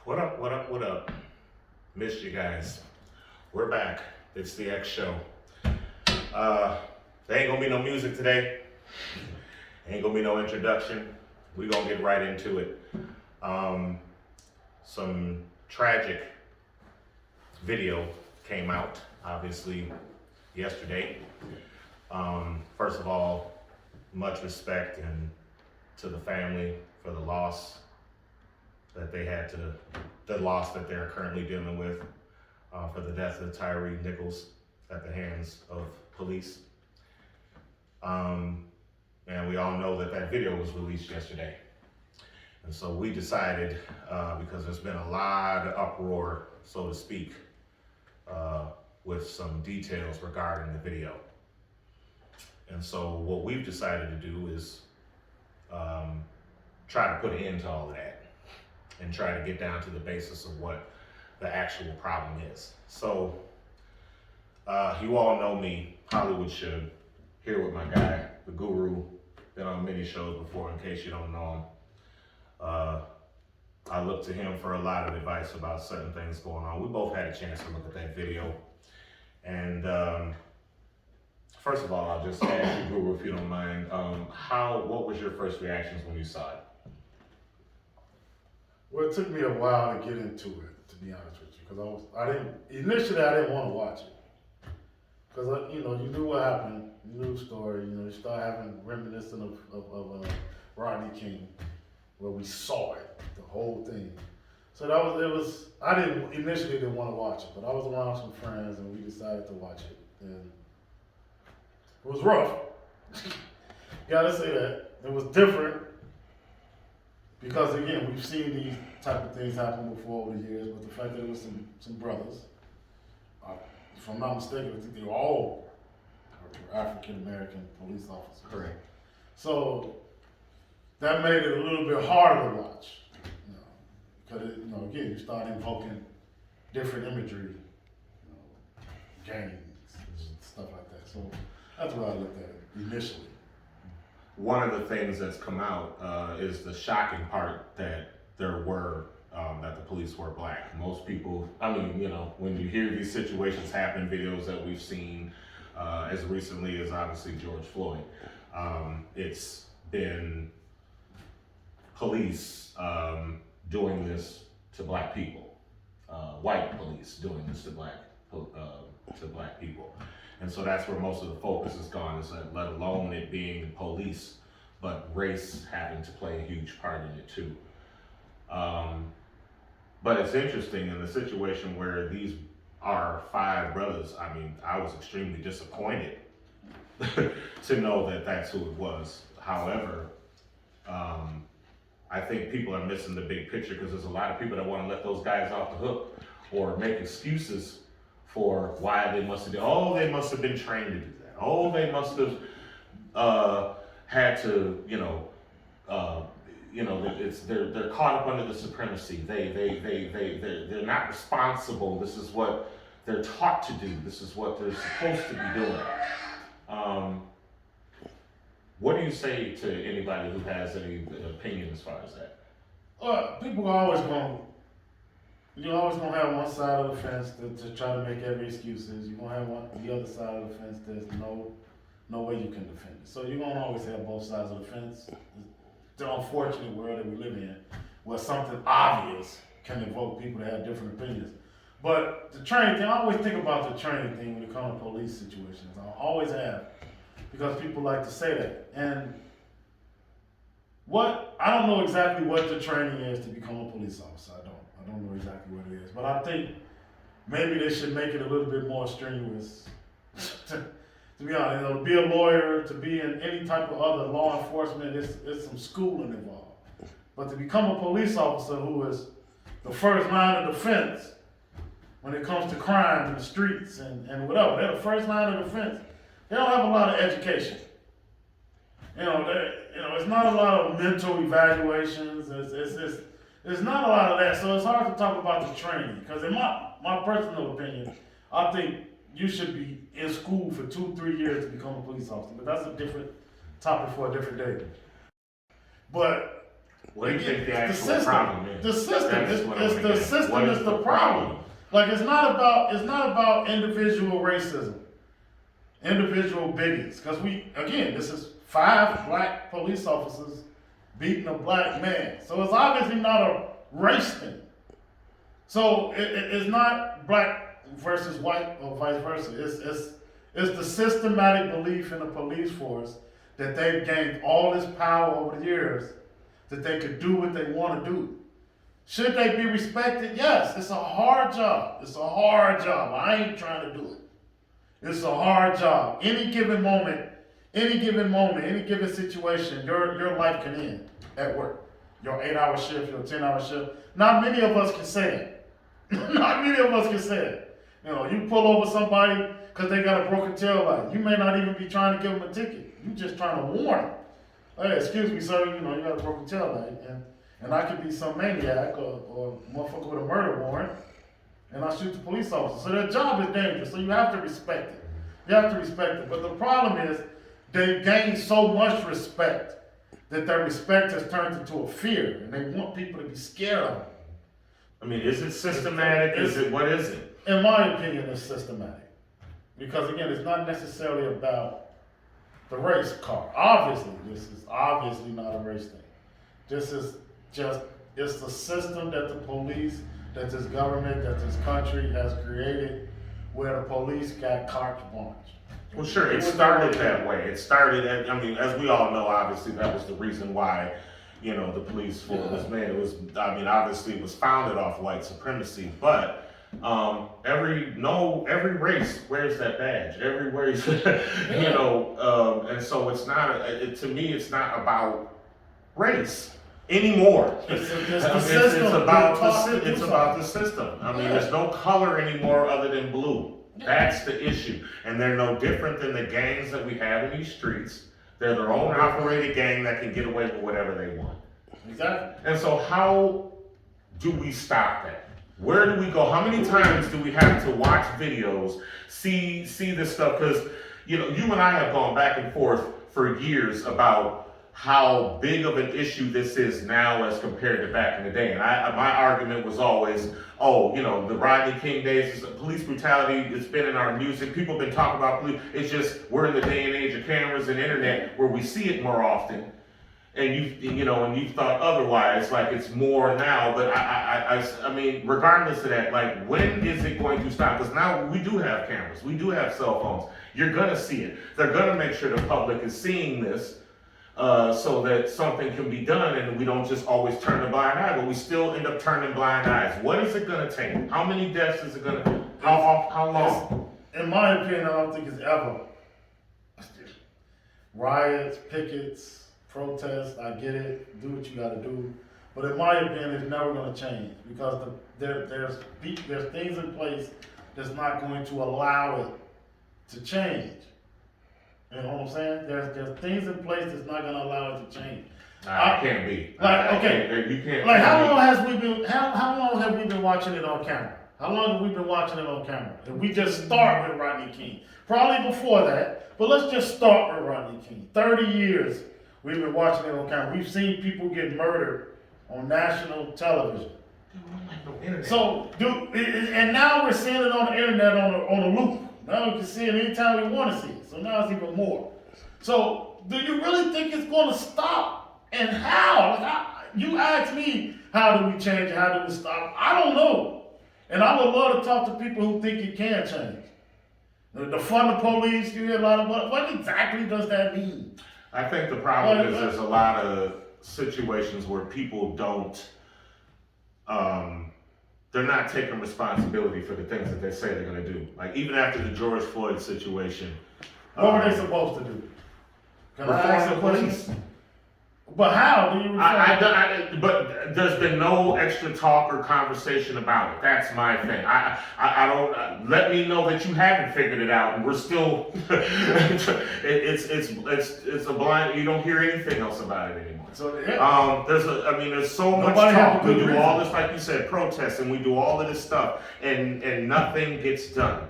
What up, what up, what up? Missed you guys. We're back. It's the X Show. Uh, there ain't gonna be no music today. Ain't gonna be no introduction. We gonna get right into it. Um, some tragic video came out, obviously, yesterday. First of all, much respect and to the family for the loss that they had to, the loss that they're currently dealing with for the death of Tyree Nichols at the hands of police. And we all know that that video was released yesterday. And so we decided, because there's been a lot of uproar, so to speak, with some details regarding the video. And so what we've decided to do is try to put an end to all of that and try to get down to the basis of what the actual problem is. So you all know me, Hollywood Shugg, here with my guy, the Guru, been on many shows before in case you don't know him. I look to him for a lot of advice about certain things going on. We both had a chance to look at that video. And first of all, I'll just ask you, Guru, if you don't mind, what was your first reactions when you saw it? Well, it took me a while to get into it, to be honest with you, because initially I didn't want to watch it, because you knew what happened, you knew the story, you start having reminiscent of Rodney King, where we saw it, the whole thing. So I initially didn't want to watch it, but I was around some friends and we decided to watch it, and it was rough. Gotta say that. It was different. Because again, we've seen these type of things happen before over the years, but the fact that it was some brothers, if I'm not mistaken, I think they were all African American police officers. Correct. So that made it a little bit harder to watch, because again, you start invoking different imagery, gangs and stuff like that. So that's what I looked at it initially. One of the things that's come out is the shocking part that that the police were black. Most people, when you hear these situations happen, videos that we've seen as recently as obviously George Floyd, it's been police doing this to black people, white police doing this to black people. And so that's where most of the focus has gone, is that, let alone it being police, but race having to play a huge part in it too. But it's interesting in the situation where these are five brothers. I was extremely disappointed to know that that's who it was. However, I think people are missing the big picture, because there's a lot of people that want to let those guys off the hook or make excuses for why they must have they must have been trained to do that. Oh, they must have had to, they're caught up under the supremacy. They're not responsible. This is what they're taught to do. This is what they're supposed to be doing. What do you say to anybody who has any opinion as far as that? Well, people are always you're always gonna have one side of the fence to try to make every excuses. You're gonna have the other side of the fence. There's no way you can defend it. So you're gonna always have both sides of the fence. The unfortunate world that we live in, where something obvious can evoke people to have different opinions. But the training thing, I always think about the training thing when it comes to police situations. I always have, because people like to say that. And I don't know exactly what the training is to become a police officer. I don't know exactly what it is, but I think maybe they should make it a little bit more strenuous. To be honest, to be a lawyer, to be in any type of other law enforcement, there's some schooling involved. But to become a police officer who is the first line of defense when it comes to crime in the streets and whatever, they're the first line of defense. They don't have a lot of education. It's not a lot of mental evaluations. It's not a lot of that, so it's hard to talk about the training. Because in my personal opinion, I think you should be in school for 2-3 years to become a police officer. But that's a different topic for a different day. But What do you think the The actual system. problem is? The system. That's what I It's wanna the get. system What is the problem. Like it's not about individual racism, individual bigots. Because this is 5 black police officers beating a black man. So it's obviously not a race thing. So it's not black versus white or vice versa. It's the systematic belief in the police force that they've gained all this power over the years that they could do what they want to do. Should they be respected? Yes. It's a hard job. It's a hard job. I ain't trying to do it. It's a hard job. Any given moment, any given situation, your life can end at work. Your 8-hour shift, your 10-hour shift. Not many of us can say that. Not many of us can say it. You know, you pull over somebody because they got a broken tail light. You may not even be trying to give them a ticket. You just trying to warn them. Hey, excuse me, sir, you know, you got a broken tail light. And I could be some maniac or motherfucker with a murder warrant, and I shoot the police officer. So their job is dangerous, so you have to respect it. You have to respect it. But the problem is they gain so much respect that their respect has turned into a fear, and they want people to be scared of them. I mean, is it systematic? What is it? In my opinion, it's systematic. Because again, it's not necessarily about the race card. Obviously, this is obviously not a race thing. This is it's the system that the police, that this government, that this country has created where the police got carte blanche. Well, sure, it started that way. It started, as we all know, obviously, that was the reason why, you know, the police force was made. It was, obviously, it was founded off white supremacy, but every race wears that badge. Every race, you know, and so it's not, to me, it's not about race anymore. It's about the system. I mean, there's no color anymore other than blue. That's the issue. And they're no different than the gangs that we have in these streets. They're their own operated gang that can get away with whatever they want. Exactly. And so how do we stop that? Where do we go? How many times do we have to watch videos, see this stuff? Because, you know, you and I have gone back and forth for years about how big of an issue this is now as compared to back in the day. And my argument was always, you know, the Rodney King days, police brutality, it's been in our music. People have been talking about police. It's just, we're in the day and age of cameras and internet where we see it more often. And you thought otherwise, like it's more now, but I mean, regardless of that, like when is it going to stop? Because now we do have cameras, we do have cell phones. You're gonna see it. They're gonna make sure the public is seeing this, so that something can be done and we don't just always turn a blind eye, but we still end up turning blind eyes. What is it gonna take? How many deaths is it gonna, how long? In my opinion, I don't think it's ever. Riots, pickets, protests, I get it, do what you gotta do. But in my opinion, it's never gonna change because there's things in place that's not going to allow it to change. You know what I'm saying? There's things in place that's not gonna allow it to change. Nah, it can't be. You can't. Like how long have we been watching it on camera? How long have we been watching it on camera? And we just start with Rodney King. Probably before that, but let's just start with Rodney King. 30 years we've been watching it on camera. We've seen people get murdered on national television. So, and now we're seeing it on the internet on a loop. Now we can see it anytime we want to see it. So now it's even more. So, do you really think it's going to stop? And how? Like you asked me, how do we change it? How do we stop? I don't know. And I would love to talk to people who think it can change. The fund the police, you hear a lot of what exactly does that mean? I think the problem is there's a lot of situations where people don't, they're not taking responsibility for the things that they say they're going to do. Like even after the George Floyd situation. What were they supposed to do? Can I ask a police. question? But how do you but there's been no extra talk or conversation about it. That's my thing. I don't, let me know that you haven't figured it out and we're still, it's a blind, you don't hear anything else about it anymore. So, there's so much talk. We do all this, like you said, protests, and we do all of this stuff, and nothing gets done.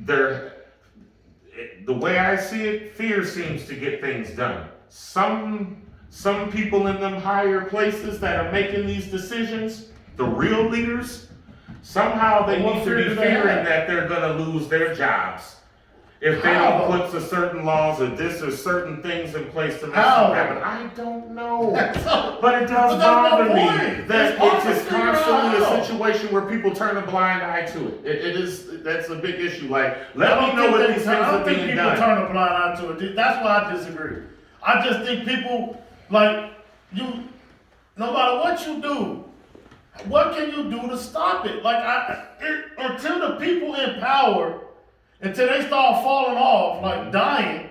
The way I see it, fear seems to get things done. some people in them higher places that are making these decisions, the real leaders, somehow they What need to fear be do they fearing have? that they're gonna lose their jobs if they How? don't put certain laws or this or certain things in place to make How? something happen. I don't know. So- But it does But that's bother my me point. that It's hard it's to just figure constantly out. a situation where people turn a blind eye to it. It is, that's a big issue. Like, I let don't me know think what they- these things I are don't think being people done. turn a blind eye to it. That's why I disagree. I just think people, like, no matter what you do, what can you do to stop it? Like, until the people in power, until they start falling off, like dying,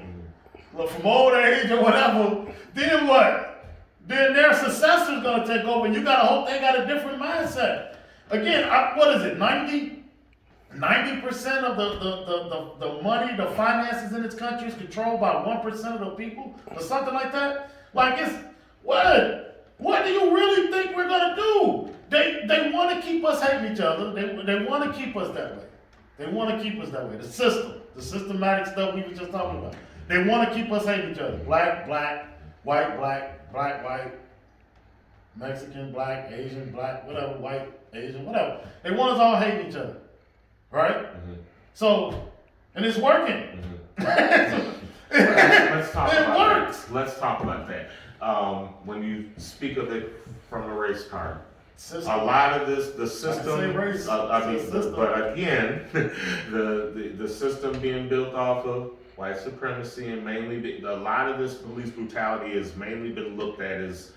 like from old age or whatever, then what? Then their successor's gonna take over, and you gotta hope they got a different mindset. Again, what is it, 90% of the money, the finances in this country is controlled by 1% of the people, or something like that? Like, it's, what? What do you really think we're gonna do? They want to keep us hating each other. They want to keep us that way. They want to keep us that way. The systematic stuff we were just talking about. They want to keep us hating each other. Black, white, white, Mexican, black, Asian, black, whatever, white, Asian, whatever. They want us all hating each other, right? Mm-hmm. So, and it's working. Mm-hmm. Let's talk It about works. that. Let's talk about that. When you speak of it from a race card, System. a lot of this, the system, say race. I mean, It's a system. but again, the system being built off of white supremacy and mainly, a lot of this police brutality has mainly been looked at as,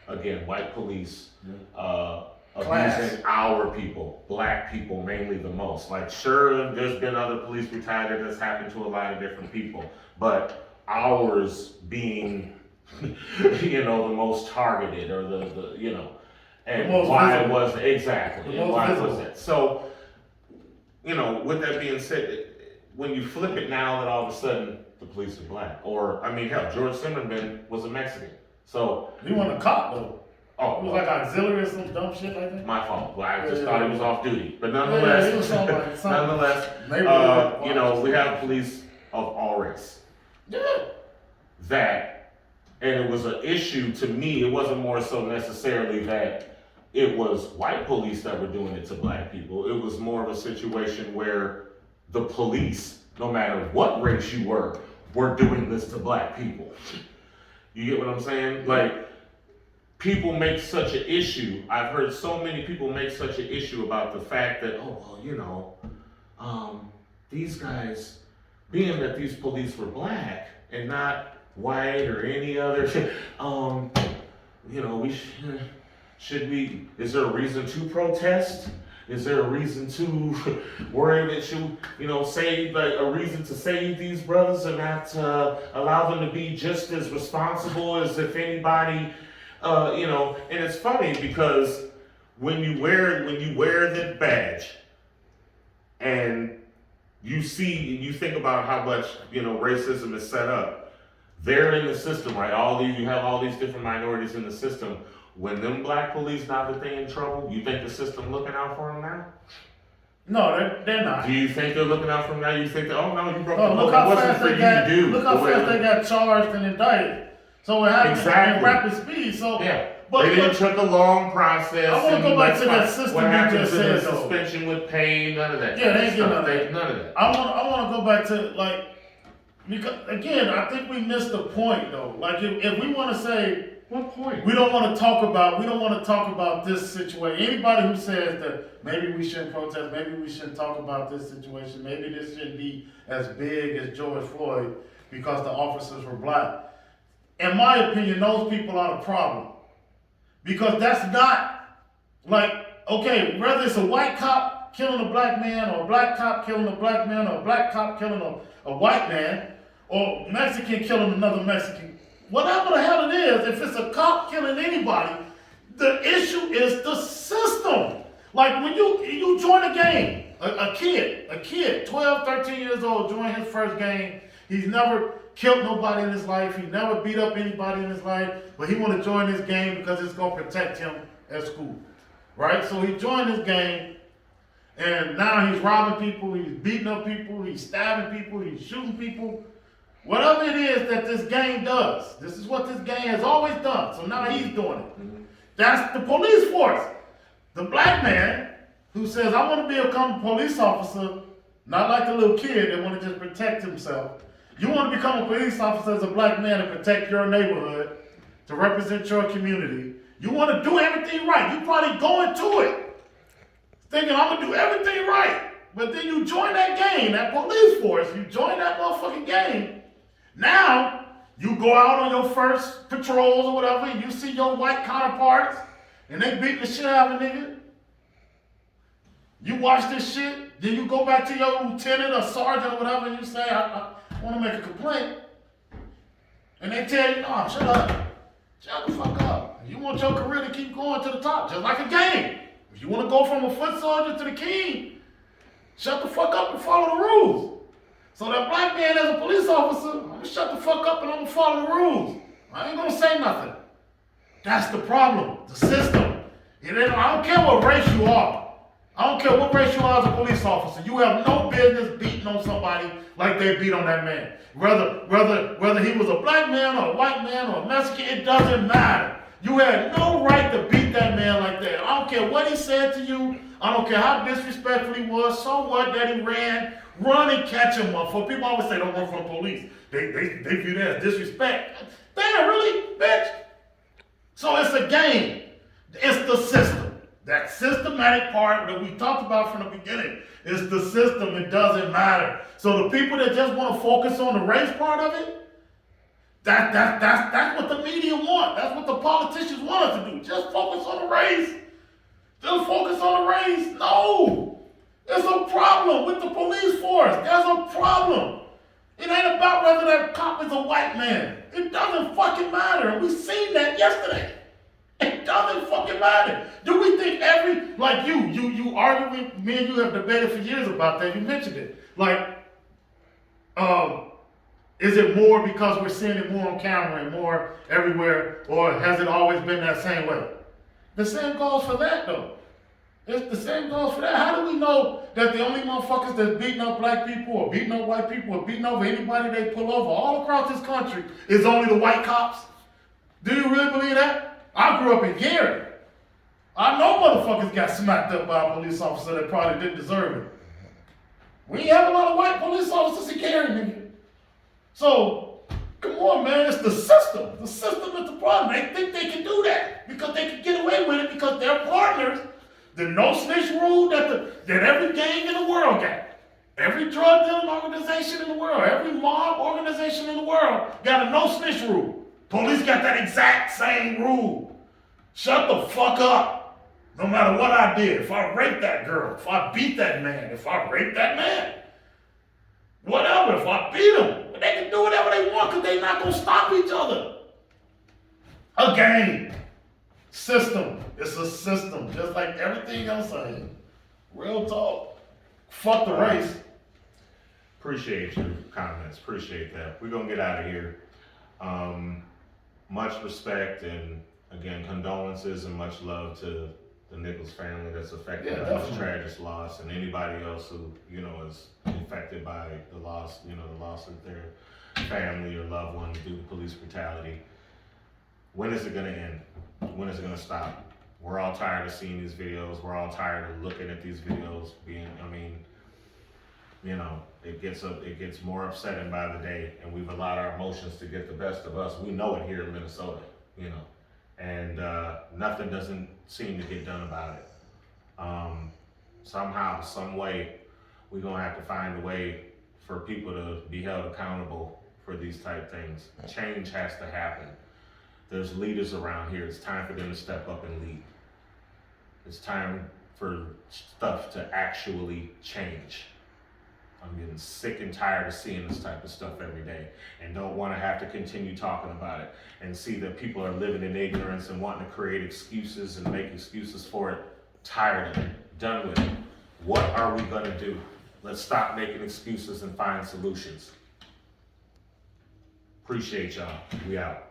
again, white police, abusing our people, black people mainly the most. Like, sure, there's been other police brutality that's happened to a lot of different people, but ours being, the most targeted or the and why visible. was exactly, and why was it? So, with that being said, when you flip it now that all of a sudden the police are black, or, I mean, hell, George Zimmerman was a Mexican, so. He wasn't a cop though. Oh, He was like auxiliary or some dumb shit like that. my fault. Well, I just thought he was off duty, but Yeah, he was nonetheless, something. nonetheless, Maybe we have police of all race. Yeah. That, and it was an issue to me. It wasn't more so necessarily that it was white police that were doing it to black people. It was more of a situation where the police, no matter what race you were doing this to black people. You get what I'm saying? Like, people make such an issue. I've heard so many people make such an issue about the fact that, these guys, being that these police were black and not white or any other, is there a reason to protest? Is there a reason to worry that save, like, a reason to save these brothers and not allow them to be just as responsible as if anybody, and it's funny because when you wear the badge and you think about how much, racism is set up, they're in the system, right? You have all these different minorities in the system. When them black police, now that they in trouble, you think the system looking out for them now? No, they're not. Do you think they're looking out for them now? You think that, oh no, you broke the No, law. look It how wasn't fast for they you got. to do. Look how fast they got charged and indicted. So it happened Exactly. in rapid speed. So Yeah, but they didn't took a long process. I wanna go and back to that what system What you happened just to the said, though. suspension with pay? None of that. Yeah, they ain't getting stuff. none of that. None of that. I want to go back to because again, I think we missed the point though. Like if we want to say What point? we don't want to talk about this situation. Anybody who says that maybe we shouldn't protest, maybe we shouldn't talk about this situation, maybe this shouldn't be as big as George Floyd because the officers were black. In my opinion, those people are the problem. Because that's not okay, whether it's a white cop killing a black man, or a black cop killing a black man, or a black cop killing a white man, or Mexican killing another Mexican. Whatever the hell it is, if it's a cop killing anybody, the issue is the system. Like when you join a game, a kid, 12, 13 years old, join his first game. He's never killed nobody in his life. He never beat up anybody in his life, but he want to join this game because it's going to protect him at school, right? So he joined this game, and now he's robbing people, he's beating up people, he's stabbing people, he's shooting people. Whatever it is that this gang does, this is what this gang has always done. So now he's doing it. That's the police force. The black man who says, I want to become a police officer, not like the little kid that want to just protect himself. You want to become a police officer as a black man and protect your neighborhood, to represent your community. You want to do everything right. You probably go into it thinking, I'm going to do everything right. But then you join that gang, that police force, you join that motherfucking gang. Now, you go out on your first patrols or whatever, and you see your white counterparts, and they beat the shit out of a nigga. You watch this shit, then you go back to your lieutenant or sergeant or whatever, and you say, I want to make a complaint. And they tell you, no, shut up. Shut the fuck up. You want your career to keep going to the top, just like a game. If you want to go from a foot soldier to the king, shut the fuck up and follow the rules. So that black man as a police officer, I'm gonna shut the fuck up and I'm gonna follow the rules. I ain't gonna say nothing. That's the problem, the system. I don't care what race you are. I don't care what race you are as a police officer. You have no business beating on somebody like they beat on that man. Whether he was a black man or a white man or a Mexican, it doesn't matter. You had no right to beat that man like that. I don't care what he said to you. I don't care how disrespectful he was. So what that he ran? Run and catch him, motherfucker. People always say don't run from the police. They view that as disrespect. Damn, really, bitch? So it's a game. It's the system. That systematic part that we talked about from the beginning is the system. It doesn't matter. So the people that just want to focus on the race part of it, that's what the media want. That's what the politicians want us to do. Just focus on the race. Just focus on the race. No. There's a problem with the police force. There's a problem. It ain't about whether that cop is a white man. It doesn't fucking matter. And we seen that yesterday. It doesn't fucking matter. Do we think like you argue with me and you have debated for years about that. You mentioned it. Like, is it more because we're seeing it more on camera and more everywhere, or has it always been that same way? The same goes for that though. It's the same goes for that. How do we know that the only motherfuckers that's beating up black people or beating up white people or beating over anybody they pull over all across this country is only the white cops? Do you really believe that? I grew up in Gary. I know motherfuckers got smacked up by a police officer that probably didn't deserve it. We ain't have a lot of white police officers in Gary, nigga. So, come on, man, it's the system. The system is the problem. They think they can do that because they can get away with it because they're partners. The no snitch rule that every gang in the world got. Every drug dealing organization in the world, every mob organization in the world got a no snitch rule. Police got that exact same rule. Shut the fuck up. No matter what I did, if I raped that girl, if I beat that man, if I raped that man, whatever, if I beat them, they can do whatever they want because they're not going to stop each other. A game. System. It's a system, just like everything else I am. Real talk. Fuck the race. Appreciate your comments. Appreciate that. We're going to get out of here. Much respect and, again, condolences and much love to the Nichols family that's affected by this tragic loss, and anybody else who, is affected by the loss, the loss of their family or loved one due to police brutality. When is it going to end? When is it going to stop? We're all tired of seeing these videos. We're all tired of looking at these videos it gets more upsetting by the day, and we've allowed our emotions to get the best of us. We know it here in Minnesota, and nothing doesn't seem to get done about it. Somehow, some way, we're gonna have to find a way for people to be held accountable for these type things. Change has to happen. There's leaders around here. It's time for them to step up and lead. It's time for stuff to actually change. I'm getting sick and tired of seeing this type of stuff every day and don't want to have to continue talking about it and see that people are living in ignorance and wanting to create excuses and make excuses for it. Tired of it. Done with it. What are we going to do? Let's stop making excuses and find solutions. Appreciate y'all. We out.